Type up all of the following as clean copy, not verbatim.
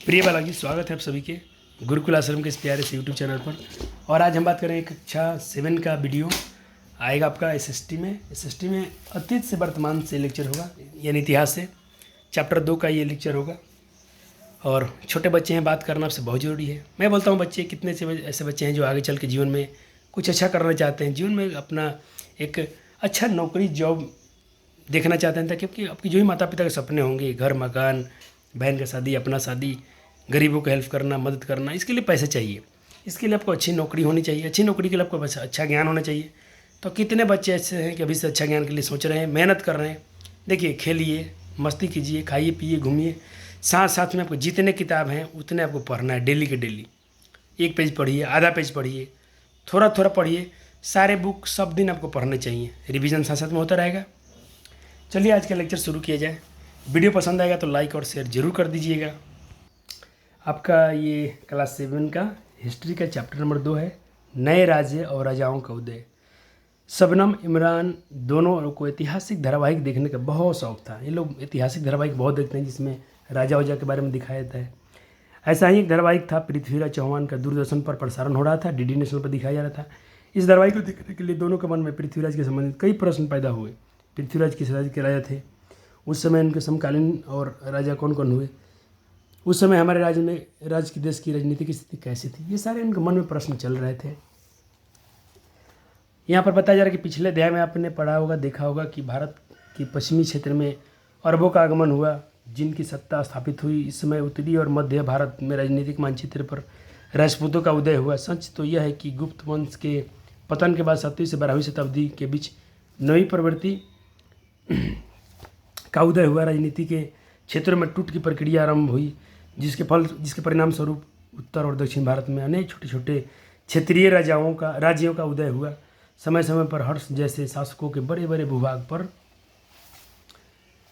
प्रिय बालाजी, स्वागत है आप सभी के गुरुकुल आश्रम के इस प्यारे से यूट्यूब चैनल पर। और आज हम बात करें कक्षा 7 का वीडियो आएगा आपका एसएसटी में अतीत से वर्तमान से लेक्चर होगा, यानी इतिहास से चैप्टर 2 का ये लेक्चर होगा। और छोटे बच्चे हैं, बात करना आपसे बहुत ज़रूरी है। मैं बोलता हूँ बच्चे कितने से ऐसे बच्चे हैं जो आगे चल के जीवन में कुछ अच्छा करना चाहते हैं, जीवन में अपना एक अच्छा नौकरी जॉब देखना चाहते हैं, ताकि आपकी जो भी माता पिता के सपने होंगे, घर मकान, बहन का शादी, अपना शादी, गरीबों को हेल्प करना, मदद करना, इसके लिए पैसे चाहिए। इसके लिए आपको अच्छी नौकरी होनी चाहिए। अच्छी नौकरी के लिए आपको अच्छा ज्ञान होना चाहिए। तो कितने बच्चे ऐसे हैं कि अभी से अच्छा ज्ञान के लिए सोच रहे हैं, मेहनत कर रहे हैं। देखिए, खेलिए, मस्ती कीजिए, खाइए पिए, घूमिए, साथ साथ में आपको जितने किताब हैं उतने आपको पढ़ना है, डेली के डेली। एक पेज पढ़िए, आधा पेज पढ़िए, थोड़ा थोड़ा पढ़िए, सारे बुक सब दिन आपको पढ़ने चाहिए। रिवीजन साथ साथ में होता रहेगा। चलिए आज का लेक्चर शुरू किया जाए। वीडियो पसंद आएगा तो लाइक और शेयर जरूर कर दीजिएगा। आपका ये क्लास 7 का हिस्ट्री का चैप्टर नंबर 2 है, नए राज्य और राजाओं का उदय। शबनम, इमरान दोनों को ऐतिहासिक धारावाहिक देखने का बहुत शौक था। ये लोग ऐतिहासिक धारावाहिक बहुत देखते हैं जिसमें राजा वजा के बारे में दिखाया जाता है। ऐसा ही एक धारावाहिक था, पृथ्वीराज चौहान का, दूरदर्शन पर प्रसारण हो रहा था, डीडी नेशनल पर दिखाया जा रहा था। इस धारावाहिक को देखने के लिए दोनों के मन में पृथ्वीराज के संबंधित कई प्रश्न पैदा हुए। पृथ्वीराज किस राज्य के राजा थे, उस समय उनके समकालीन और राजा कौन कौन हुए, उस समय हमारे राज्य की देश की राजनीति की स्थिति कैसी थी, ये सारे उनके मन में प्रश्न चल रहे थे। यहाँ पर बताया जा रहा है कि पिछले अध्याय में आपने पढ़ा होगा, देखा होगा कि भारत के पश्चिमी क्षेत्र में अरबों का आगमन हुआ, जिनकी सत्ता स्थापित हुई। इस समय उत्तरी और मध्य भारत में राजनीतिक मानचित्र पर राजपूतों का उदय हुआ। सच तो यह है कि गुप्त वंश के पतन के बाद 7वीं से 12वीं शताब्दी के बीच नई प्रवृत्ति का उदय हुआ। राजनीति के क्षेत्रों में टूट की प्रक्रिया आरंभ हुई, जिसके परिणाम स्वरूप उत्तर और दक्षिण भारत में अनेक छोटे छोटे क्षेत्रीय राज्यों का उदय हुआ। समय समय पर हर्ष जैसे शासकों के बड़े बड़े भूभाग पर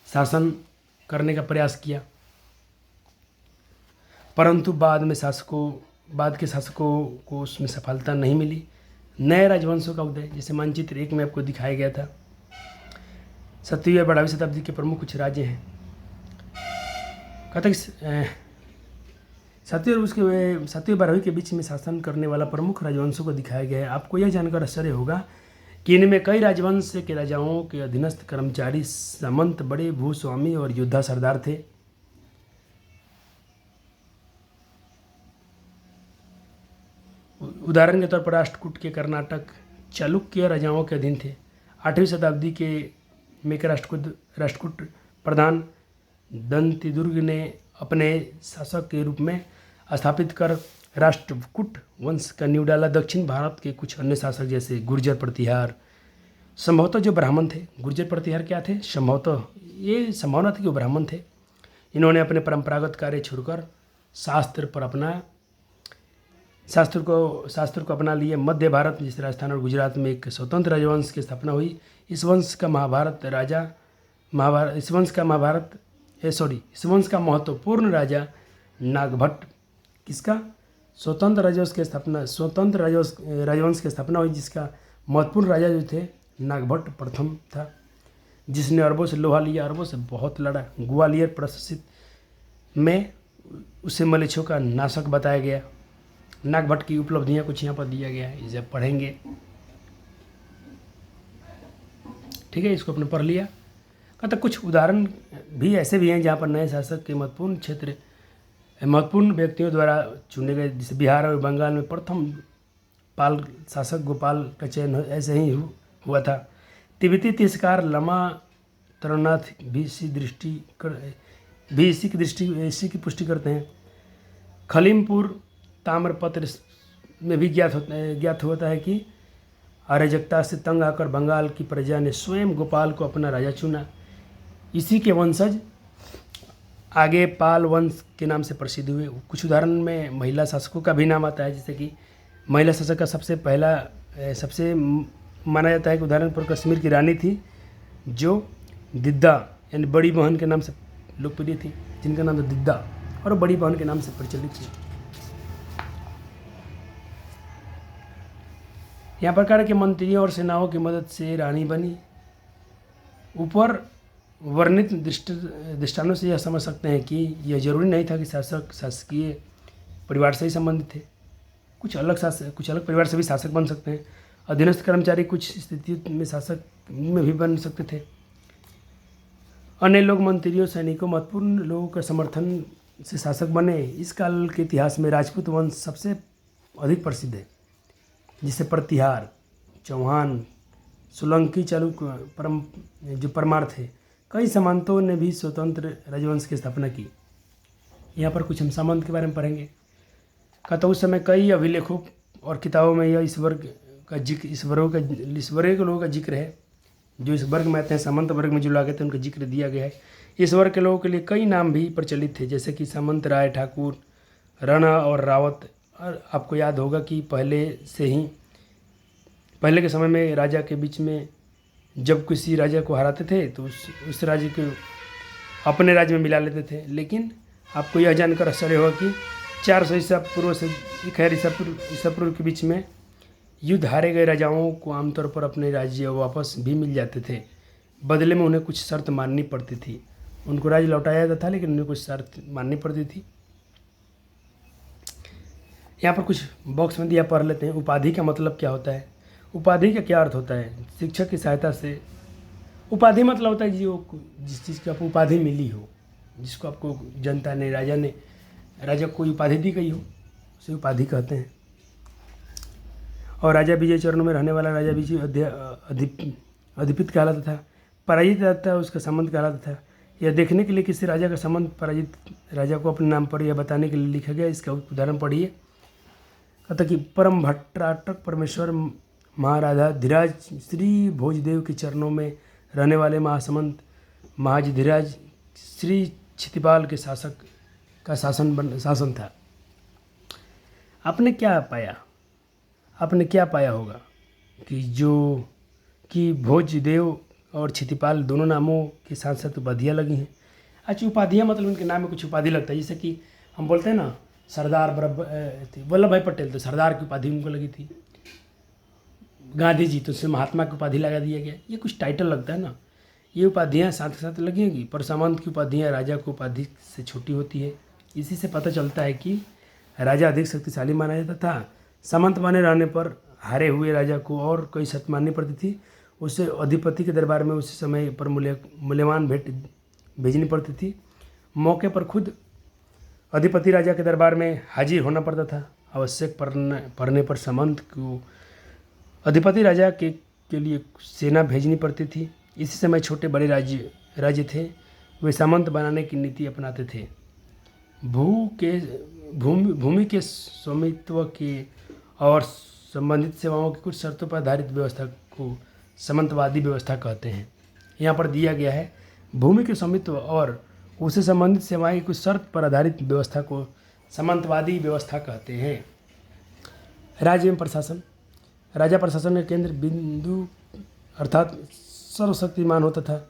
शासन करने का प्रयास किया, परंतु बाद के शासकों को उसमें सफलता नहीं मिली। नए राजवंशों का उदय, जैसे मानचित्र 1 में आपको दिखाया गया था। 7वीं और 12वीं शताब्दी के प्रमुख कुछ राज्य हैं। कहते 7वीं और 12वीं के बीच में शासन करने वाला प्रमुख राजवंशों को दिखाया गया है। आपको यह जानकर आश्चर्य होगा कि इनमें कई राजवंश के राजाओं के अधीनस्थ कर्मचारी, सामंत, बड़े भूस्वामी और योद्धा सरदार थे। उदाहरण के तौर पर राष्ट्रकूट के कर्नाटक चालुक्य राजाओं के अधीन थे। 8वीं शताब्दी के में राष्ट्रकूट प्रधान दंतिदुर्ग ने अपने शासक के रूप में स्थापित कर राष्ट्रकूट वंश का नींव डाला। दक्षिण भारत के कुछ अन्य शासक जैसे गुर्जर प्रतिहार, संभवतः जो ब्राह्मण थे, गुर्जर प्रतिहार क्या थे, ये संभावना थी कि वो ब्राह्मण थे। इन्होंने अपने परंपरागत कार्य छोड़कर शास्त्र को अपना लिए। मध्य भारत जैसे राजस्थान और गुजरात में एक स्वतंत्र राजवंश की स्थापना हुई। इस वंश का महत्वपूर्ण राजा नागभट्ट, किसका, स्वतंत्र राजवंश की स्थापना हुई, जिसका महत्वपूर्ण राजा जो थे नागभट्ट प्रथम था, जिसने अरबों से लोहा लिया, अरबों से बहुत लड़ा। ग्वालियर प्रशासित में उसे मलेच्छों का नाशक बताया गया। नागभट्ट की उपलब्धियां कुछ यहाँ पर दिया गया है, इसे पढ़ेंगे, ठीक है, इसको आपने पढ़ लिया। कहता कुछ उदाहरण भी ऐसे भी हैं जहाँ पर नए शासक के महत्वपूर्ण व्यक्तियों द्वारा चुने गए। जैसे बिहार और बंगाल में प्रथम पाल शासक गोपाल का चयन ऐसे ही हुआ था। तिब्बती इतिहासकार लमा तरनाथ भी इसी की पुष्टि करते हैं। खलीमपुर ताम्रपत्र में भी ज्ञात होता है कि अराजकता से तंग आकर बंगाल की प्रजा ने स्वयं गोपाल को अपना राजा चुना। इसी के वंशज आगे पाल वंश के नाम से प्रसिद्ध हुए। कुछ उदाहरण में महिला शासकों का भी नाम आता है, जैसे कि महिला शासक का सबसे माना जाता है कि उदाहरण पर कश्मीर की रानी थी, जो दिद्दा यानी बड़ी बहन के नाम से लोकप्रिय थी, जिनका नाम था दिद्दा, और बड़ी बहन के नाम से प्रचलित थी। यहाँ प्रकार के मंत्रियों और सेनाओं की मदद से रानी बनी। ऊपर वर्णित दृष्टांतों से यह समझ सकते हैं कि यह जरूरी नहीं था कि शासक शासकीय परिवार से ही संबंधित थे। कुछ अलग परिवार से भी शासक बन सकते हैं। अधीनस्थ कर्मचारी कुछ स्थितियों में शासक में भी बन सकते थे। अन्य लोग मंत्रियों, सैनिकों, महत्वपूर्ण लोगों के समर्थन से शासक बने। इस काल के इतिहास में राजपूत वंश सबसे अधिक प्रसिद्ध है, जिसे प्रतिहार, चौहान, सोलंकी, चालुक्य, परमार थे। कई सामंतों ने भी स्वतंत्र राजवंश की स्थापना की। यहाँ पर कुछ हम सामंत के बारे में पढ़ेंगे। कहता उस समय कई अभिलेखों और किताबों में यह इस वर्ग के लोगों का जिक्र है जो इस वर्ग में आते हैं। सामंत वर्ग में जो लोग आते थे उनका जिक्र दिया गया है। इस वर्ग के लोगों के लिए कई नाम भी प्रचलित थे, जैसे कि सामंत, राय, ठाकुर, राणा और रावत। और आपको याद होगा कि पहले के समय में राजा के बीच में जब किसी राजा को हराते थे तो उस राज्य को अपने राज्य में मिला लेते थे। लेकिन आपको यह जानकर आश्चर्य होगा कि 400 ईसा पूर्व से 1000 ईसा पूर्व के बीच में युद्ध हारे गए राजाओं को आमतौर पर अपने राज्य वापस भी मिल जाते थे। बदले में उन्हें कुछ शर्त माननी पड़ती थी। उनको राज्य लौटाया जाता था, लेकिन उन्हें कुछ शर्त माननी पड़ती थी। यहाँ पर कुछ बॉक्स में दिया, पढ़ लेते हैं। उपाधि का मतलब क्या होता है? उपाधि का क्या अर्थ होता है? शिक्षक की सहायता से। उपाधि मतलब होता है जिस चीज़ की आपको उपाधि मिली हो, जिसको आपको जनता ने, राजा को उपाधि दी गई हो, उसे उपाधि कहते हैं। और राजा विजय चरणों में रहने वाला राजा विजय अधिपित कहलाता था। पराजित रहता है उसका संबंध कहलाता था। यह देखने के लिए किसी राजा का संबंध पराजित राजा को अपने नाम पर यह बताने के लिए लिखा गया। इसका उदाहरण पढ़िए। कहता कि परम भट्टाटक परमेश्वर महाराधाधिराज श्री भोजदेव के चरणों में रहने वाले महासमंत महाजधिराज श्री क्षितिपाल के शासक का शासन था। आपने क्या पाया होगा कि भोजदेव और क्षितिपाल दोनों नामों के साथ साथ उपाधियाँ लगी हैं। अच्छा, उपाधियाँ मतलब उनके नाम में कुछ उपाधि लगता है। जैसे कि हम बोलते हैं ना, सरदार वल्लभ भाई पटेल, तो सरदार की उपाधि उनको लगी थी। गांधी जी, तो उससे महात्मा की उपाधि लगा दिया गया। ये कुछ टाइटल लगता है ना, ये उपाधियाँ साथ साथ लगेंगी। पर सामंत की उपाधियाँ राजा की उपाधि से छोटी होती है। इसी से पता चलता है कि राजा अधिक शक्तिशाली माना जाता था। सामंत बने रहने पर हारे हुए राजा को और कई शर्त माननी पड़ती थी। उसे अधिपति के दरबार में उसी समय पर मूल्यवान भेंट भेजनी पड़ती थी। मौके पर खुद अधिपति राजा के दरबार में हाजिर होना पड़ता था। आवश्यक पड़ने पर सामंत को अधिपति राजा के लिए सेना भेजनी पड़ती थी। इसी समय छोटे बड़े राज्य थे, वे सामंत बनाने की नीति अपनाते थे। भूमि के स्वामित्व के और संबंधित सेवाओं की कुछ शर्तों पर आधारित व्यवस्था को सामंतवादी व्यवस्था कहते हैं। यहाँ पर दिया गया है, भूमि के स्वामित्व और उससे संबंधित सेवाएं की कुछ शर्त पर आधारित व्यवस्था को सामंतवादी व्यवस्था कहते हैं। राज्य में प्रशासन। राजा प्रशासन का केंद्र बिंदु अर्थात सर्वशक्तिमान होता था।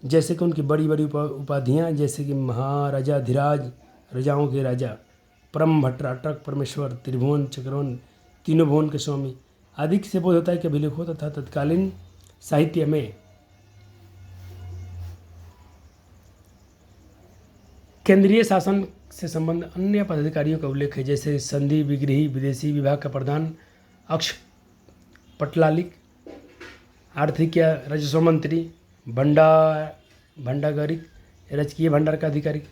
जैसे कि उनकी बड़ी बड़ी उपाधियाँ, जैसे कि महाराजाधिराज, राजाओं के राजा, परम भट्टाटक परमेश्वर, त्रिभुवन चक्रवन, तीनों भुवन के स्वामी आदि से बोध होता है कि अभिलेखों तथा तत्कालीन साहित्य में केंद्रीय शासन से संबंध अन्य पदाधिकारियों का उल्लेख है, जैसे संधि विग्रही, विदेशी विभाग का प्रधान, अक्ष पटलालिक, आर्थिक या राजस्व मंत्री, भंडागारिक, राजकीय भंडार का अधिकारी,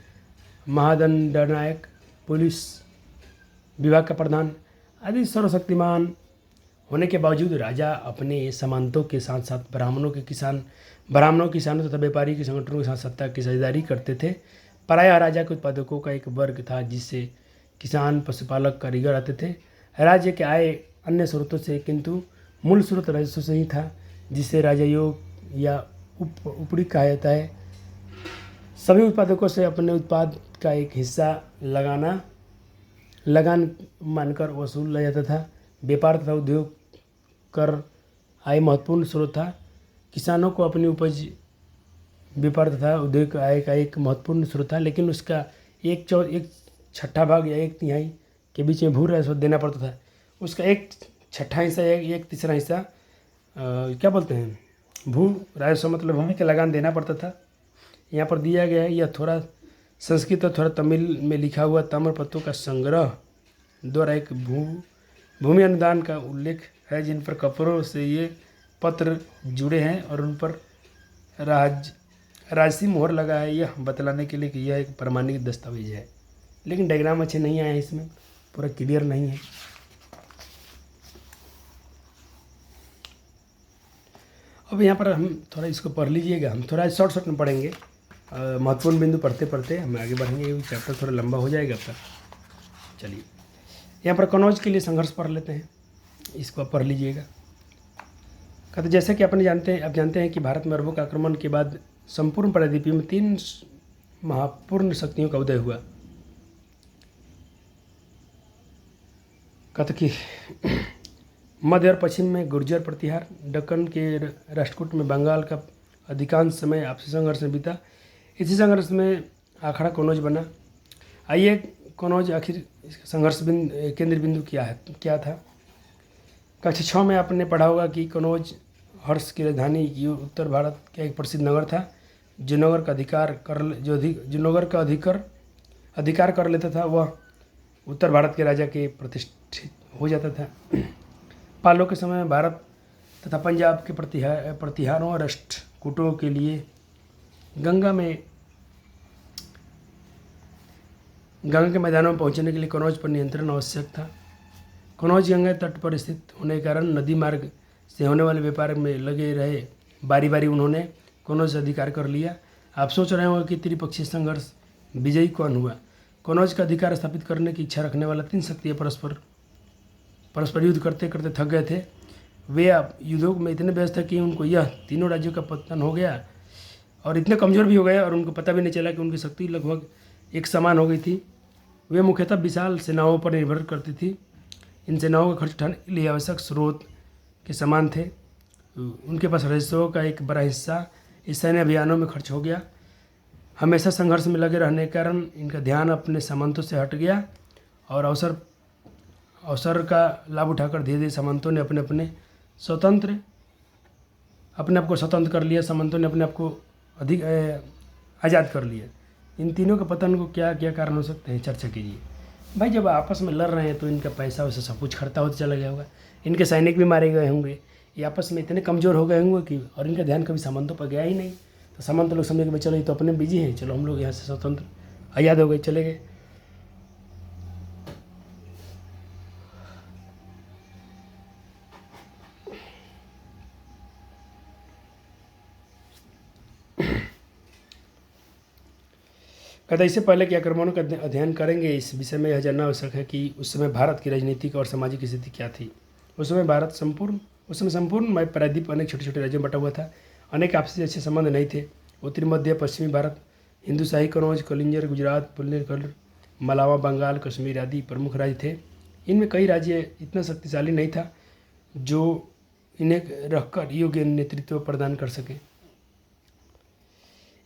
महादंडनायक, पुलिस विभाग का प्रधान आदि। सर्वशक्तिमान होने के बावजूद राजा अपने सामंतों के साथ साथ ब्राह्मणों, किसानों तथा व्यापारी के संगठनों के साथ सत्ता की साझेदारी करते थे। प्रायः राजा के उत्पादकों का एक वर्ग था जिससे किसान, पशुपालक, कारीगर आते थे। राज्य के आय अन्य स्रोतों से, किंतु मूल स्रोत राजस्व से ही था, जिसे राजयोग या उपरी कहा जाता है। सभी उत्पादकों से अपने उत्पाद का एक हिस्सा लगान मानकर वसूल लिया जाता था। व्यापार तथा उद्योग कर आय महत्वपूर्ण स्रोत था। किसानों को अपनी उपज व्यापार तथा उद्योग आय का एक महत्वपूर्ण स्रोत था, लेकिन उसका एक छठा भाग या 1/3 के बीच में भू राजस्व देना पड़ता था। उसका 1/6 हिस्सा या 1/3 हिस्सा क्या बोलते हैं, भू राजस्व मतलब भूमि का लगान देना पड़ता था। यहाँ पर दिया गया है, यह थोड़ा संस्कृत और थोड़ा तमिल में लिखा हुआ ताम्रपत्रों का संग्रह द्वारा एक भूमि अनुदान का उल्लेख है, जिन पर कपड़ों से ये पत्र जुड़े हैं और उन पर राजसी मोहर लगा है, यह बतलाने के लिए कि यह एक प्रमाणिक दस्तावेज है। लेकिन डायग्राम अच्छे नहीं आए हैं, इसमें पूरा क्लियर नहीं है। अब यहाँ पर हम थोड़ा इसको पढ़ लीजिएगा, हम थोड़ा शॉर्ट में पढ़ेंगे, महत्वपूर्ण बिंदु पढ़ते पढ़ते हम आगे बढ़ेंगे, चैप्टर थोड़ा लंबा हो जाएगा आपका। चलिए यहाँ पर कनौज के लिए संघर्ष पढ़ लेते हैं, इसको आप पढ़ लीजिएगा। कहते जैसे कि आप जानते हैं कि भारत में अरबों के आक्रमण के बाद संपूर्ण प्रायद्वीप में 3 महापूर्ण शक्तियों का उदय हुआ। कहते कि मध्य और पश्चिम में गुर्जर प्रतिहार, दक्कन के राष्ट्रकूट में बंगाल का अधिकांश समय आपसी संघर्ष में बीता। इसी संघर्ष में अखाड़ा कनौज बना। आइए कनौज आखिर संघर्ष केंद्र बिंदु क्या था। कक्षा 6 में आपने पढ़ा होगा कि कनौज हर्ष की राजधानी उत्तर भारत का एक प्रसिद्ध नगर था, जो नगर का अधिकार कर लेता था, वह उत्तर भारत के राजा के प्रतिष्ठित हो जाता था। पालों के समय में भारत तथा पंजाब के प्रतिहारों और राष्ट्रकूटों के लिए गंगा के मैदानों में पहुंचने के लिए कनौज पर नियंत्रण आवश्यक था। कनौज गंगा तट पर स्थित होने के कारण नदी मार्ग से होने वाले व्यापार में लगे रहे। बारी बारी उन्होंने कनौज से अधिकार कर लिया। आप सोच रहे होंगे कि त्रिपक्षीय संघर्ष विजयी कौन हुआ। कनौज का अधिकार स्थापित करने की इच्छा रखने वाला 3 शक्तियाँ परस्पर युद्ध करते करते थक गए थे। वे अब युद्धों में इतने व्यस्त थे कि उनको यह तीनों राज्यों का पतन हो गया और इतने कमज़ोर भी हो गए और उनको पता भी नहीं चला कि उनकी शक्ति लगभग एक समान हो गई थी। वे मुख्यतः विशाल सेनाओं पर निर्भर करती थी। इन सेनाओं का खर्च उठाने के लिए आवश्यक स्रोत के समान थे। उनके पास राजस्व का एक बड़ा हिस्सा इस सैन्य अभियानों में खर्च हो गया। हमेशा संघर्ष में लगे रहने के कारण इनका ध्यान अपने सामंतों से हट गया और अवसर का लाभ उठाकर धीरे धीरे सामंतों ने अपने आप को स्वतंत्र कर लिया। सामंतों ने अपने आप को अधिक आज़ाद कर लिया। इन तीनों के पतन को क्या क्या कारण हो सकते हैं, चर्चा कीजिए। भाई जब आपस में लड़ रहे हैं तो इनका पैसा वैसा सब कुछ खर्चा होता चला गया होगा, इनके सैनिक भी मारे गए होंगे, ये आपस में इतने कमज़ोर हो गए होंगे कि और इनका ध्यान कभी सामंतों पर गया ही नहीं। तो सामंत लोग समझे कि भाई चलो ये तो अपने बिजी हैं, चलो हम लोग यहाँ से स्वतंत्र आज़ाद हो गए, चले गए। कहते इससे पहले कि आक्रमणों का अध्ययन करेंगे, इस विषय में यह जानना आवश्यक है कि उस समय भारत की राजनीतिक और सामाजिक स्थिति क्या थी। उस समय संपूर्ण प्रायद्वीप अनेक छोटे छोटे राज्यों में बटा हुआ था। अनेक आपसी अच्छे संबंध नहीं थे। उत्तरी मध्य पश्चिमी भारत, हिंदुशाही कनौज, कलिंजर, गुजरात, बुंदेलखंड, मलावा, बंगाल, कश्मीर आदि प्रमुख राज्य थे। इनमें कई राज्य इतना शक्तिशाली नहीं था जो इन्हें रखकर योग्य नेतृत्व प्रदान कर सके।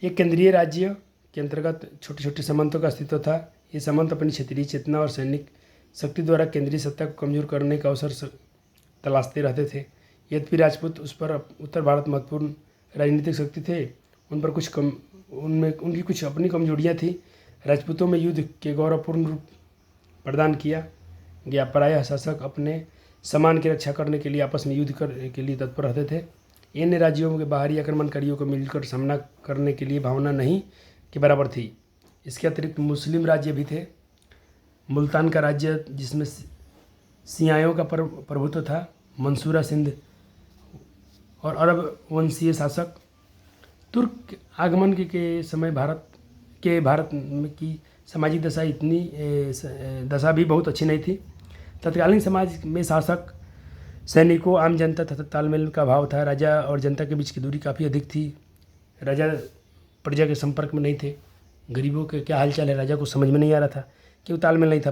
एक केंद्रीय राज्य के अंतर्गत छोटे छोटे सामंतों का अस्तित्व था। ये सामंत अपनी क्षेत्रीय चेतना और सैनिक शक्ति द्वारा केंद्रीय सत्ता को कमजोर करने का अवसर तलाशते रहते थे। यद्यपि राजपूत उस पर उत्तर भारत महत्वपूर्ण राजनीतिक शक्ति थे, उन पर उनमें उनकी कुछ अपनी कमजोरियाँ थी। राजपूतों में युद्ध के गौरवपूर्ण रूप प्रदान किया गया। प्रायः शासक अपने सम्मान की रक्षा करने के लिए आपस में युद्ध के लिए तत्पर रहते थे। इन राज्यों के बाहरी आक्रमणकारियों को मिलकर सामना करने के लिए भावना नहीं के बराबर थी। इसके अतिरिक्त मुस्लिम राज्य भी थे। मुल्तान का राज्य जिसमें सियायों का प्रभुत्व था, मंसूरा, सिंध और अरब वंशीय शासक। तुर्क आगमन के समय भारत की सामाजिक दशा भी बहुत अच्छी नहीं थी। तत्कालीन समाज में शासक, सैनिकों, आम जनता तथा तालमेल का अभाव था। राजा और जनता के बीच की दूरी काफ़ी अधिक थी। राजा प्रजा के संपर्क में नहीं थे। गरीबों के क्या हालचाल है राजा को समझ में नहीं आ रहा था, क्यों तालमेल नहीं था।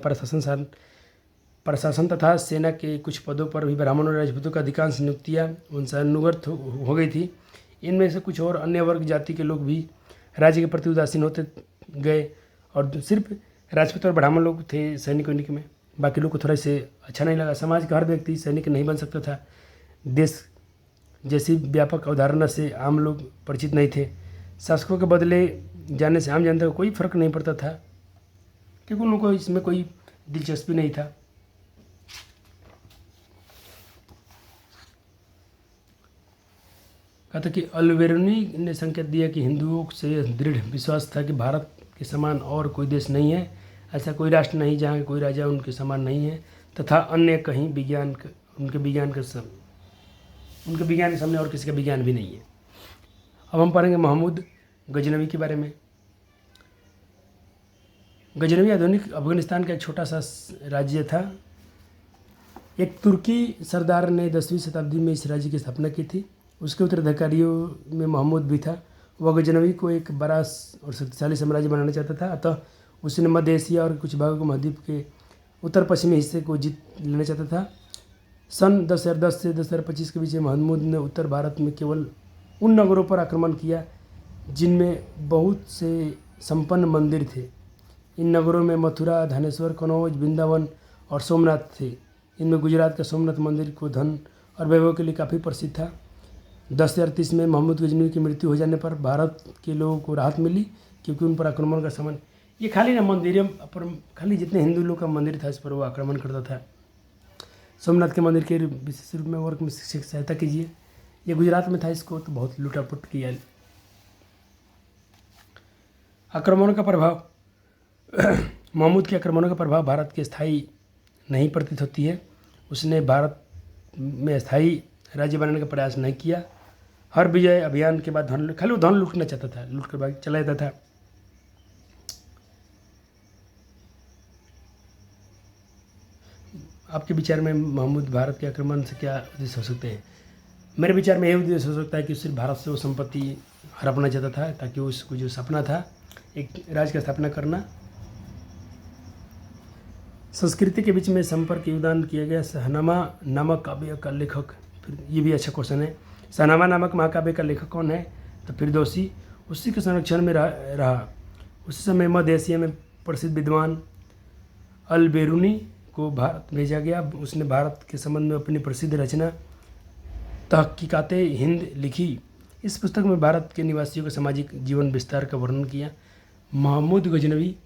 प्रशासन तथा सेना के कुछ पदों पर भी ब्राह्मणों और राजपूतों का अधिकांश नियुक्तियाँ उनसे अनुगत हो गई थी। इनमें से कुछ और अन्य वर्ग जाति के लोग भी राज्य के प्रति उदासीन होते गए और सिर्फ राजपूत और ब्राह्मण लोग थे सैनिक में। बाकी लोग को थोड़ा से अच्छा नहीं लगा। समाज का हर व्यक्ति सैनिक नहीं बन सकता था। देश जैसी व्यापक अवधारणा से आम लोग परिचित नहीं थे। शासकों के बदले जाने से आम जनता को कोई फर्क नहीं पड़ता था, क्योंकि उन लोगों को इसमें कोई दिलचस्पी नहीं था। कहा था कि अल्बेरुनी ने संकेत दिया कि हिंदुओं से दृढ़ विश्वास था कि भारत के समान और कोई देश नहीं है, ऐसा कोई राष्ट्र नहीं जहाँ कोई राजा उनके समान नहीं है, तथा अन्य कहीं उनके विज्ञान के सामने और किसी का विज्ञान भी नहीं है। अब हम पढ़ेंगे महमूद गजनवी के बारे में। गजनवी आधुनिक अफगानिस्तान का एक छोटा सा राज्य था। एक तुर्की सरदार ने 10वीं शताब्दी में इस राज्य की स्थापना की थी। उसके उत्तराधिकारियों में महमूद भी था। वह गजनवी को एक बड़ा और शक्तिशाली साम्राज्य बनाना चाहता था, अतः उसने मध्य एशिया और कुछ भागों को महाद्वीप के उत्तर पश्चिमी हिस्से को जीत लेना चाहता था। सन 1010 से 1025 के बीच महमूद ने उत्तर भारत में केवल उन नगरों पर आक्रमण किया जिनमें बहुत से संपन्न मंदिर थे। इन नगरों में मथुरा, धानेश्वर, कनौज, वृंदावन और सोमनाथ थे। इनमें गुजरात का सोमनाथ मंदिर को धन और वैभव के लिए काफ़ी प्रसिद्ध था। 1038 में महमूद गजनवी की मृत्यु हो जाने पर भारत के लोगों को राहत मिली, क्योंकि उन पर आक्रमण का समय ये खाली ना मंदिर पर खाली जितने हिंदू लोग का मंदिर था इस पर वो आक्रमण करता था। सोमनाथ के मंदिर के विशेष रूप में वर्क में सहायता कीजिए। ये गुजरात में था, इसको तो बहुत लूटापुट किया। आक्रमणों का प्रभाव महमूद के आक्रमणों का प्रभाव भारत के स्थायी नहीं प्रतीत होती है। उसने भारत में स्थायी राज्य बनाने का प्रयास नहीं किया। हर विजय अभियान के बाद खाली वो धन लूटना चाहता था, लूट कर बाद चला जाता था। आपके विचार में महमूद भारत के आक्रमण से क्या उद्देश्य हो सकते हैं? मेरे विचार में यह उद्देश्य हो सकता है कि सिर्फ भारत से वो संपत्ति हड़पना चाहता था, ताकि उसको जो सपना था एक राज्य की स्थापना करना। संस्कृति के बीच में संपर्क योगदान किया गया। शाहनामा नामक काव्य का लेखक, फिर ये भी अच्छा क्वेश्चन है। शाहनामा नामक महाकाव्य का लेखक कौन है? तो फिरदौसी। उसी के संरक्षण में रहा। उस समय मध्य एशिया में प्रसिद्ध विद्वान अल-बेरूनी को भारत भेजा गया। उसने भारत के संबंध में अपनी प्रसिद्ध रचना तहकीकाते हिंद लिखी। इस पुस्तक में भारत के निवासियों के सामाजिक जीवन विस्तार का वर्णन किया। महमूद गजनवी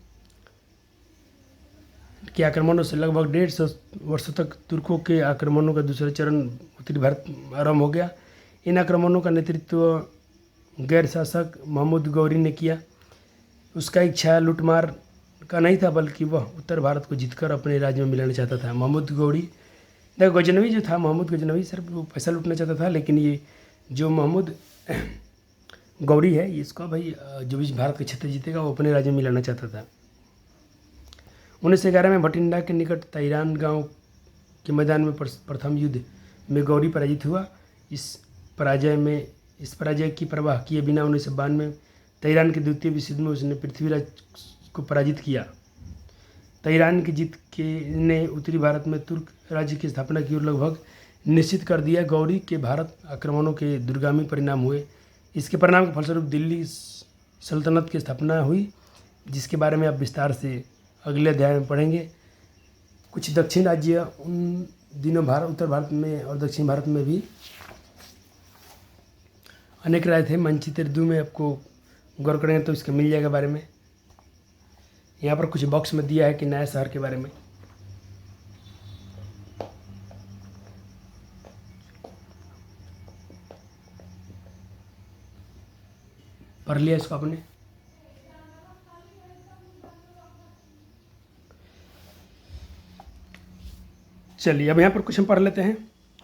के आक्रमणों से लगभग 150 वर्षों तक तुर्कों के आक्रमणों का दूसरा चरण उत्तरी भारत आरंभ हो गया। इन आक्रमणों का नेतृत्व गैर शासक महमूद गौरी ने किया। उसका इच्छा लूटमार का नहीं था, बल्कि वह उत्तर भारत को जीतकर अपने राज्य में मिलाना चाहता था। महमूद गौरी देखो, गजनवी जो था, महमूद गजनवी सिर्फ वो पैसा लूटना चाहता था, लेकिन ये जो महमूद गौरी है, इसका भाई जो भी भारत के क्षेत्र जीतेगा वो अपने राज्य में मिलाना चाहता था। 1911 में भटिंडा के निकट तैरान गांव के मैदान में प्रथम युद्ध में गौरी पराजित हुआ। इस पराजय की परवाह किए बिना 1992 में तैरान के द्वितीय विश्व युद्ध में उसने पृथ्वीराज को पराजित किया। तैरान की जीत ने उत्तरी भारत में तुर्क राज्य की स्थापना की ओर लगभग निश्चित कर दिया। गौरी के भारत आक्रमणों के दूरगामी परिणाम हुए। इसके परिणाम के फलस्वरूप दिल्ली सल्तनत की स्थापना हुई, जिसके बारे में आप विस्तार से अगले अध्याय में पढ़ेंगे। कुछ दक्षिण राज्य उन दिनों उत्तर भारत में और दक्षिण भारत में भी अनेक राज्य थे। मानचित्र 2 में आपको गौर करेंगे तो इसका मिल जाएगा बारे में। यहाँ पर कुछ बॉक्स में दिया है कि नया शहर के बारे में। पढ़ लिया इसको आपने? चलिए अब यहाँ पर कुछ हम पढ़ लेते हैं।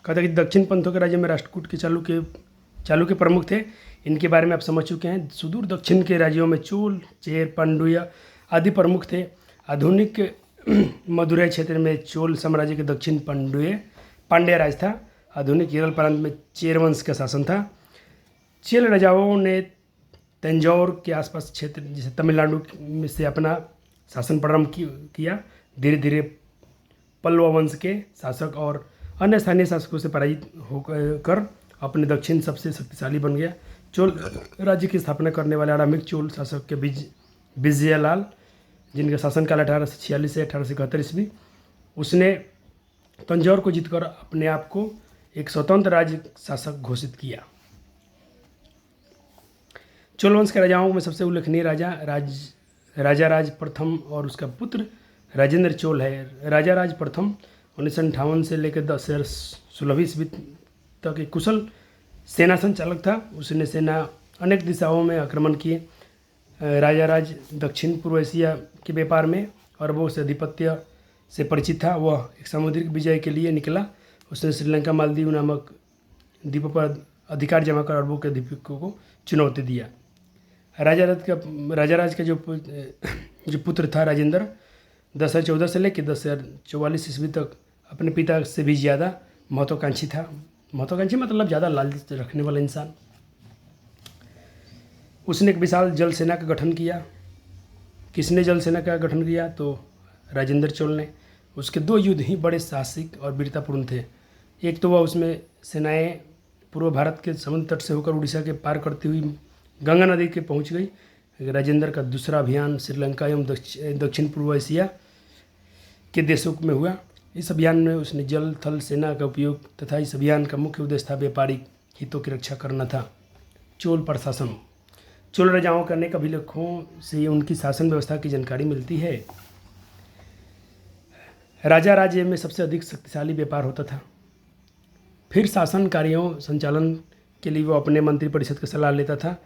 कहता है कि दक्षिण पंथों के राज्य में राष्ट्रकूट के चालुक्य प्रमुख थे। इनके बारे में आप समझ चुके हैं। सुदूर दक्षिण के राज्यों में चोल, चेर, पांड्य आदि प्रमुख थे। आधुनिक मदुरै क्षेत्र में चोल साम्राज्य के दक्षिण पांड्य राज था। आधुनिक केरल प्रांत में चेर वंश का शासन था। चेल राजाओं ने तंजौर के आसपास क्षेत्र जैसे तमिलनाडु में से अपना शासन प्रारंभ किया। धीरे धीरे पल्लव वंश के शासक और अन्य स्थानीय शासकों से पराजित होकर अपने दक्षिण सबसे शक्तिशाली बन गया। चोल राज्य की स्थापना करने वाले आरंभिक चोल शासक के विजयलाल, जिनका शासनकाल 1846 से 1871 ईस्वी, उसने तंजौर को जीतकर अपने आप को एक स्वतंत्र राज्य शासक घोषित किया। चोल वंश के राजाओं में सबसे उल्लेखनीय राजा राज प्रथम और उसका पुत्र राजेंद्र चोल है। राजा राज प्रथम 1958 से लेकर 1016वीं ईस्वी तक एक कुशल सेना संचालक था। उसने सेना अनेक दिशाओं में आक्रमण किए। राजा राज दक्षिण पूर्व एशिया के व्यापार में अरबों से आधिपत्य से परिचित था। वह एक सामुद्रिक विजय के लिए निकला। उसने श्रीलंका मालदीव नामक द्वीपों पर अधिकार जमा कर अरबों के द्वीपों को चुनौती दिया। राजा राज का जो पुत्र था राजेंद्र 1014 से लेकर 1044 ईस्वी तक अपने पिता से भी ज़्यादा महत्वाकांक्षी था। महत्वाकांक्षी मतलब ज़्यादा लालच रखने वाला इंसान। उसने एक विशाल जल सेना का गठन किया। किसने जल सेना का गठन किया? तो राजेंद्र चोल ने। उसके 2 युद्ध ही बड़े साहसिक और वीरतापूर्ण थे। एक तो वह उसमें सेनाएं पूर्व भारत के समुद्र तट से होकर उड़ीसा के पार करती हुई गंगा नदी के पहुंच गई। राजेंद्र का दूसरा अभियान श्रीलंका एवं दक्षिण पूर्व एशिया के देशों में हुआ। इस अभियान में उसने जल थल सेना का उपयोग तथा इस अभियान का मुख्य उद्देश्य था व्यापारिक हितों की रक्षा करना था। चोल प्रशासन। चोल राजाओं के अनेक अभिलेखों से उनकी शासन व्यवस्था की जानकारी मिलती है। राजा राज्य में सबसे अधिक शक्तिशाली व्यापार होता था। फिर शासन कार्यों संचालन के लिए वो अपने मंत्रिपरिषद की सलाह लेता था।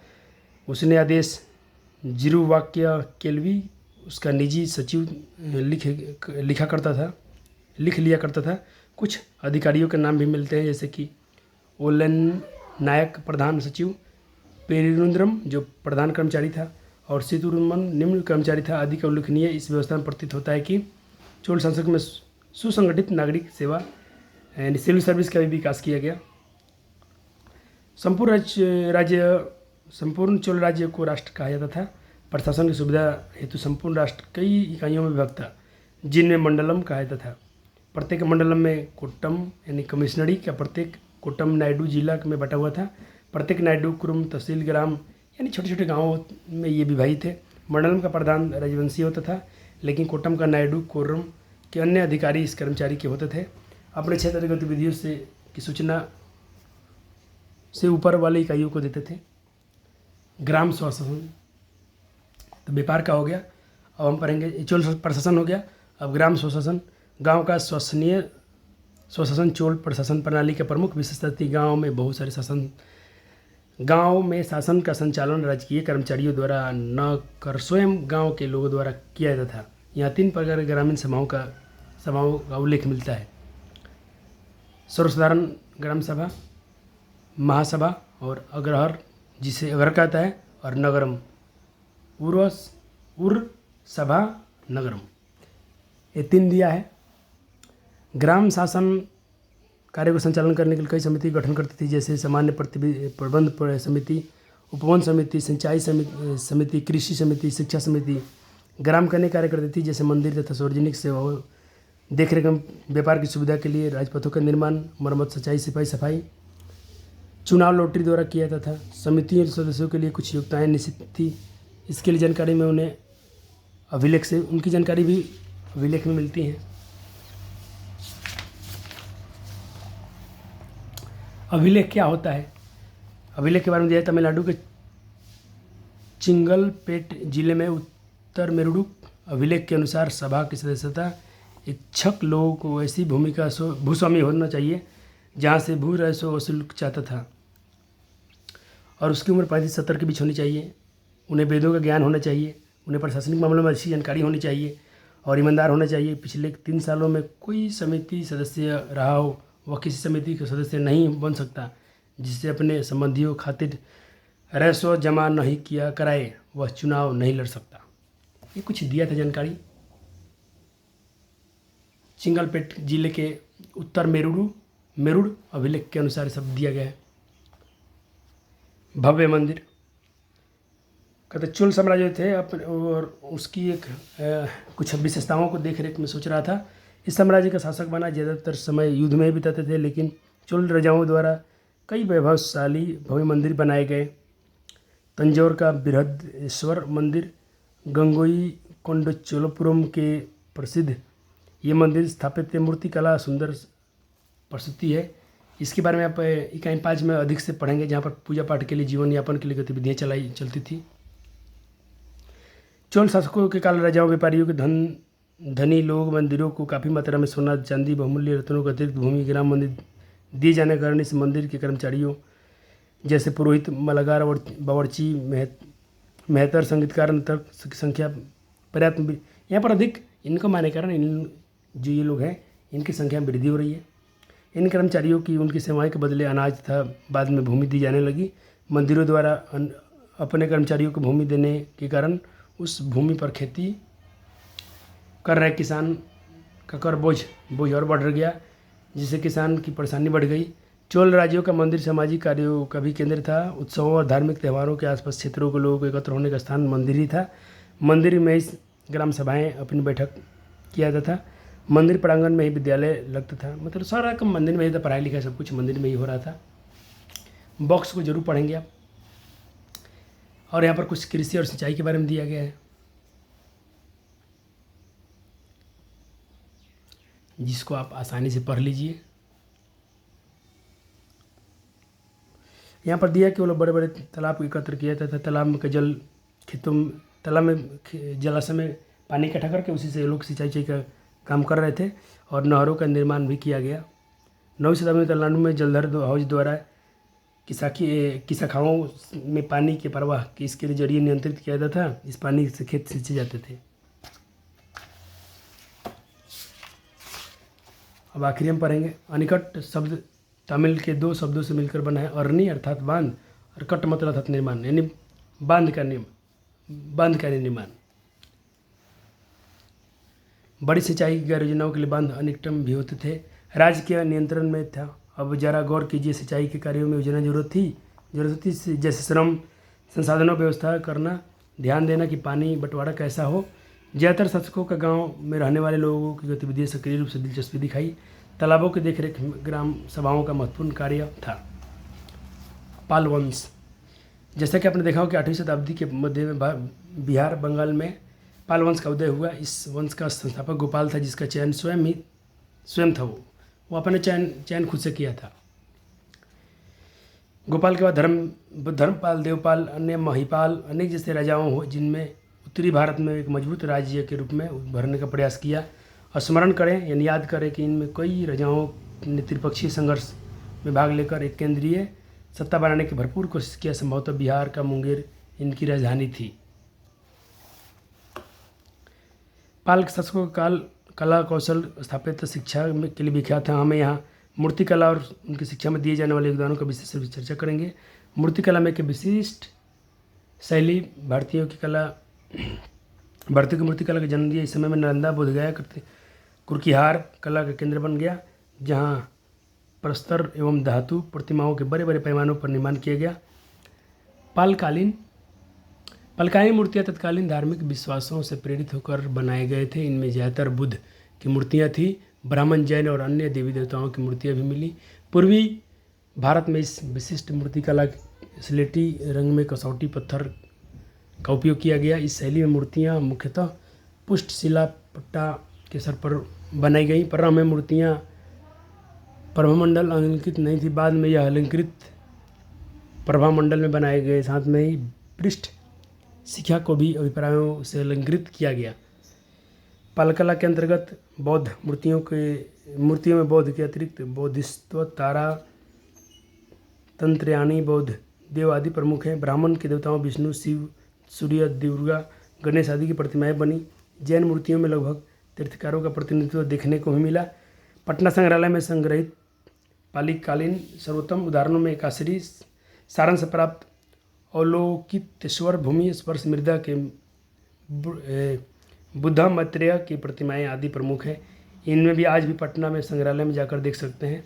उसने आदेश जिरुवाक्य केल्वी उसका निजी सचिव लिख लिया करता था। कुछ अधिकारियों के नाम भी मिलते हैं, जैसे कि ओलन नायक प्रधान सचिव, पेरिरुद्रम जो प्रधान कर्मचारी था और सीतुरुमन निम्न कर्मचारी था आदि का उल्लेखनीय। इस व्यवस्था में प्रतीत होता है कि चोल शासक में सुसंगठित नागरिक सेवा यानी सिविल सर्विस का भी विकास किया गया। संपूर्ण चोल राज्य को राष्ट्र कहा जाता था। प्रशासन की सुविधा हेतु संपूर्ण राष्ट्र कई इकाइयों में विभक्त था, जिनमें मंडलम कहा जाता था। प्रत्येक मंडलम में कोट्टम यानी कमिश्नरी का प्रत्येक कोट्टम नायडू जिला में बटा हुआ था। प्रत्येक नायडू कुरुम तहसील ग्राम यानी छोटे छोटे गाँवों में ये विभाजित थे। मंडलम का प्रधान राजवंशी होता था, लेकिन कोट्टम का नायडू कोर्रम के अन्य अधिकारी इस कर्मचारी के होते थे। अपने क्षेत्र की गतिविधियों से की सूचना से ऊपर वाले इकाइयों को देते थे। ग्राम स्वशासन तो व्यापार का हो गया। अब हम पढ़ेंगे चोल प्रशासन हो गया। अब ग्राम स्वशासन। गांव का स्वशासन चोल प्रशासन प्रणाली का प्रमुख विशेषता थी। गांव में शासन का संचालन राजकीय कर्मचारियों द्वारा न कर स्वयं गांव के लोगों द्वारा किया जाता था। यहाँ 3 प्रकार के ग्रामीण सभाओं का उल्लेख मिलता है। सर्वसाधारण ग्राम सभा, महासभा और अग्रहर जिसे अग्रह कहता है, और नगरम उर सभा नगरम, ये 3 दिया है। ग्राम शासन कार्य को संचालन करने के लिए कई समिति गठन करती थी, जैसे सामान्य प्रबंध समिति, उपवन समिति, सिंचाई समिति, कृषि समिति, शिक्षा समिति। ग्राम करने कार्य करती थी, जैसे मंदिर तथा सार्वजनिक सेवाओं देखरेख व्यापार की सुविधा के लिए राजपथों का निर्माण, मरम्मत, सिंचाई, सिपाही सफाई। चुनाव लॉटरी द्वारा किया जाता था। समिति सदस्यों के लिए कुछ योग्यताएं निश्चित थी। इसके लिए जानकारी में उन्हें अभिलेख से उनकी जानकारी भी अभिलेख में मिलती है। अभिलेख क्या होता है? अभिलेख के बारे में दिया है तमिलनाडु के चिंगलपेट जिले में उत्तर मेरुडु अभिलेख के अनुसार सभा की सदस्यता इच्छुक लोगों को ऐसी भूमि का भूस्वामी होना चाहिए जहाँ से भू राजस्व वसूल चाहता था, और उसकी उम्र 35-70 के बीच होनी चाहिए। उन्हें वेदों का ज्ञान होना चाहिए। उन्हें प्रशासनिक मामलों में अच्छी जानकारी होनी चाहिए और ईमानदार होना चाहिए। पिछले 3 सालों में कोई समिति सदस्य रहा हो वह किसी समिति का सदस्य नहीं बन सकता जिससे अपने संबंधियों खातिर राजस्व जमा नहीं किया कराए वह चुनाव नहीं लड़ सकता। ये कुछ दिया था जानकारी। चिंगलपेट जिले के उत्तर मेरुड़ अभिलेख के अनुसार सब दिया गया है। भव्य मंदिर कहते चोल साम्राज्य थे अपने और उसकी एक कुछ विशेषताओं को देख रेख में सोच रहा था। इस साम्राज्य का शासक बना ज़्यादातर समय युद्ध में बिताते थे, लेकिन चोल राजाओं द्वारा कई वैभवशाली भव्य मंदिर बनाए गए। तंजौर का बृहदेश्वर मंदिर, गंगोई कोंडचोलपुरम के प्रसिद्ध ये मंदिर स्थापित मूर्तिकला सुंदर प्रस्तुति है। इसके बारे में आप इकाई 5 में अधिक से पढ़ेंगे, जहाँ पर पूजा पाठ के लिए, जीवन यापन के लिए गतिविधियाँ चलती थी। चोल शासकों के काल राजाओं व्यापारियों के धनी लोग मंदिरों को काफ़ी मात्रा में सोना चांदी बहुमूल्य रत्नों का अतिरिक्त भूमि ग्राम मंदिर दिए जाने के कारण इस मंदिर के कर्मचारियों जैसे पुरोहित, मलागार, बावर्ची, मेहतर, संगीतकार तक की संख्या पर्याप्त यहाँ पर अधिक इनको माने कारण इन जो ये लोग हैं इनकी संख्या में वृद्धि हो रही है। इन कर्मचारियों की उनकी सेवाएं के बदले अनाज तथा बाद में भूमि दी जाने लगी। मंदिरों द्वारा अपने कर्मचारियों को भूमि देने के कारण उस भूमि पर खेती कर रहे किसान का कर बोझ और बढ़ गया, जिससे किसान की परेशानी बढ़ गई। चोल राज्यों का मंदिर सामाजिक कार्यों का भी केंद्र था। उत्सवों और धार्मिक त्यौहारों के आसपास क्षेत्रों के लोगों को एकत्र होने का स्थान मंदिर ही था। मंदिर में ही ग्राम सभाएं अपनी बैठक किया जाता था। मंदिर प्रांगण में ही विद्यालय लगता था। मतलब सारा काम मंदिर में ही था, पढ़ाई लिखाई सब कुछ मंदिर में ही हो रहा था। बॉक्स को जरूर पढ़ेंगे आप। और यहाँ पर कुछ कृषि और सिंचाई के बारे में दिया गया है, जिसको आप आसानी से पढ़ लीजिए। यहाँ पर दिया कि वो लोग बड़े बड़े तालाब को एकत्र किया जाता था। तालाब में जल खेतों में, तालाब में जलाशय में पानी इकट्ठा करके उसी से लोग सिंचाई का काम कर रहे थे। और नहरों का निर्माण भी किया गया। 9वीं शताब्दी में तमिलनाडु में जलधर हाउस द्वारा की शाखाओं में पानी के प्रवाह की इसके जरिए नियंत्रित किया जाता था। इस पानी से खेत सिंचे जाते थे। अब आखिरी हम पढ़ेंगे अनिकट शब्द तमिल के 2 शब्दों से मिलकर बना है। अरनी अर्थात बांध और कट मतलब अर्थात निर्माण, यानी बांध का निर्माण। बड़ी सिंचाई की योजनाओं के लिए बांध अनिकटम भी होते थे। राज्य के नियंत्रण में था। अब जरा गौर कीजिए, सिंचाई के कार्यों में योजना जरूरत थी जैसे श्रम संसाधनों व्यवस्था करना, ध्यान देना कि पानी बंटवारा कैसा हो। ज़्यादातर शासकों का गांव में रहने वाले लोगों की गतिविधियाँ सक्रिय रूप से दिलचस्पी दिखाई। तालाबों की देखरेख ग्राम सभाओं का महत्वपूर्ण कार्य था। पाल वंश, जैसा कि आपने देखा हो कि 8वीं शताब्दी के मध्य में बिहार बंगाल में पाल वंश का उदय हुआ। इस वंश का संस्थापक गोपाल था, जिसका चयन स्वयं था। वो अपने चयन खुद से किया था। गोपाल के बाद धर्मपाल, देवपाल, अन्य महिपाल, अनेक जैसे राजाओं हो, जिनमें उत्तरी भारत में एक मजबूत राज्य के रूप में उभरने का प्रयास किया। और स्मरण करें यानी याद करें कि इनमें कई राजाओं ने त्रिपक्षीय संघर्ष में भाग लेकर एक केंद्रीय सत्ता बनाने की भरपूर कोशिश किया। संभवतः बिहार का मुंगेर इनकी राजधानी थी। पाल के शासकों का काल कला कौशल स्थापित शिक्षा के लिए विख्यात था। हमें यहाँ मूर्ति कला और उनकी शिक्षा में दिए जाने वाले योगदानों का विशेष रूप से चर्चा करेंगे। मूर्ति कला में एक विशिष्ट शैली भारतीयों की मूर्ति कला का जन्म दिया। इस समय में नालंदा, बोधगया, कुर्किहार कला का केंद्र बन गया, जहाँ प्रस्तर एवं धातु प्रतिमाओं के बड़े बड़े पैमानों पर निर्माण किया गया। पलकाई मूर्तियाँ तत्कालीन धार्मिक विश्वासों से प्रेरित होकर बनाए गए थे। इनमें ज़्यादातर बुद्ध की मूर्तियाँ थीं। ब्राह्मण, जैन और अन्य देवी देवताओं की मूर्तियाँ भी मिली। पूर्वी भारत में इस विशिष्ट मूर्ति कला स्लेटी रंग में कसौटी पत्थर का उपयोग किया गया। इस शैली में मूर्तियाँ मुख्यतः पुष्ट शिला पट्टा के सर पर बनाई गई। प्रारंभ में मूर्तियाँ प्रभामंडल अलंकृत नहीं थी। बाद में यह अलंकृत प्रभामंडल में बनाए गए। साथ में ही पृष्ठ शिखा को भी अभिप्रायों से अलंकृत किया गया। पालकला के अंतर्गत बौद्ध मूर्तियों में बौद्ध के अतिरिक्त बोधिसत्व, तारा, तंत्रयानी, बौद्ध देव आदि प्रमुख हैं। ब्राह्मण के देवताओं विष्णु, शिव, सूर्य, दुर्गा, गणेश आदि की प्रतिमाएं बनी। जैन मूर्तियों में लगभग तीर्थकारों का प्रतिनिधित्व देखने को भी मिला। पटना संग्रहालय में संग्रहित पालीकालीन सर्वोत्तम उदाहरणों में कासरी सारंश प्राप्त अवलोकितेश्वर, भूमि स्पर्श मृदा के बुद्धा मैत्रेय की प्रतिमाएं आदि प्रमुख हैं। इनमें भी आज भी पटना में संग्रहालय में जाकर देख सकते हैं।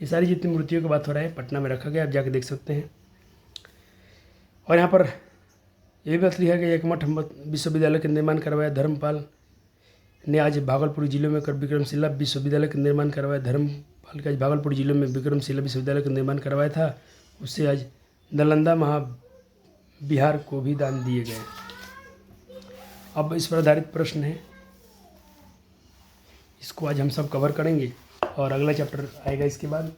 ये सारी जितनी मूर्तियों की बात हो रहा है पटना में रखा गया, आप जाकर देख सकते हैं। और यहाँ पर यह भी बात लिखा गया एक मठ विश्वविद्यालय का निर्माण करवाया। धर्मपाल ने आज भागलपुर जिले में विक्रमशिला विश्वविद्यालय का निर्माण करवाया। धर्मपाल के आज भागलपुर जिले में विक्रमशिला विश्वविद्यालय का निर्माण करवाया था। उससे आज नालंदा महाविहार को भी दान दिए गए। अब इस पर आधारित प्रश्न है, इसको आज हम सब कवर करेंगे और अगला चैप्टर आएगा इसके बाद।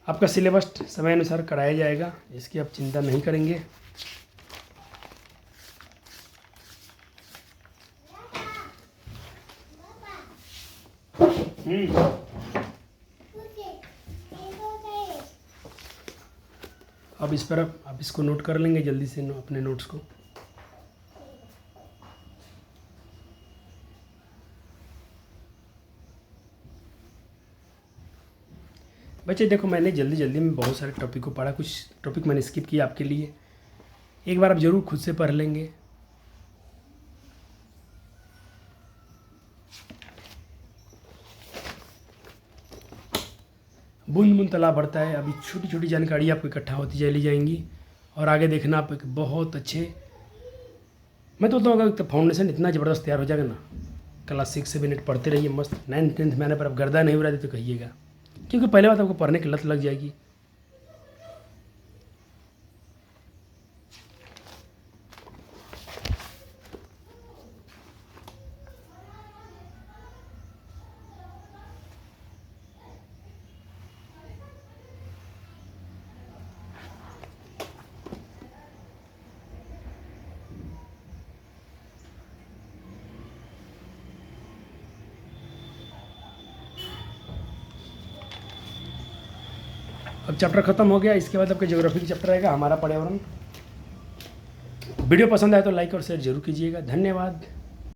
आपका सिलेबस समय अनुसार कराया जाएगा, इसकी आप चिंता नहीं करेंगे। अब इस पर आप इसको नोट कर लेंगे जल्दी से अपने नोट्स को। बच्चे देखो, मैंने जल्दी जल्दी में बहुत सारे टॉपिक को पढ़ा, कुछ टॉपिक मैंने स्किप किया आपके लिए। एक बार आप ज़रूर खुद से पढ़ लेंगे। बूंद बूंद तालाब बढ़ता है। अभी छोटी छोटी जानकारी आपको इकट्ठा होती चली जाएंगी और आगे देखना आप एक बहुत अच्छे, मैं तो बताऊँगा तो फाउंडेशन इतना ज़बरदस्त तैयार हो जाएगा ना। क्लास 6 7 8 पढ़ते रहिए मस्त। 9th 10th में आने पर आप गर्दा नहीं उड़ा देते तो कहिएगा, क्योंकि पहले बात आपको पढ़ने की लत लग जाएगी। अब चैप्टर खत्म हो गया, इसके बाद आपका ज्योग्राफी का चैप्टर आएगा, हमारा पर्यावरण। वीडियो पसंद आए तो लाइक और शेयर जरूर कीजिएगा। धन्यवाद।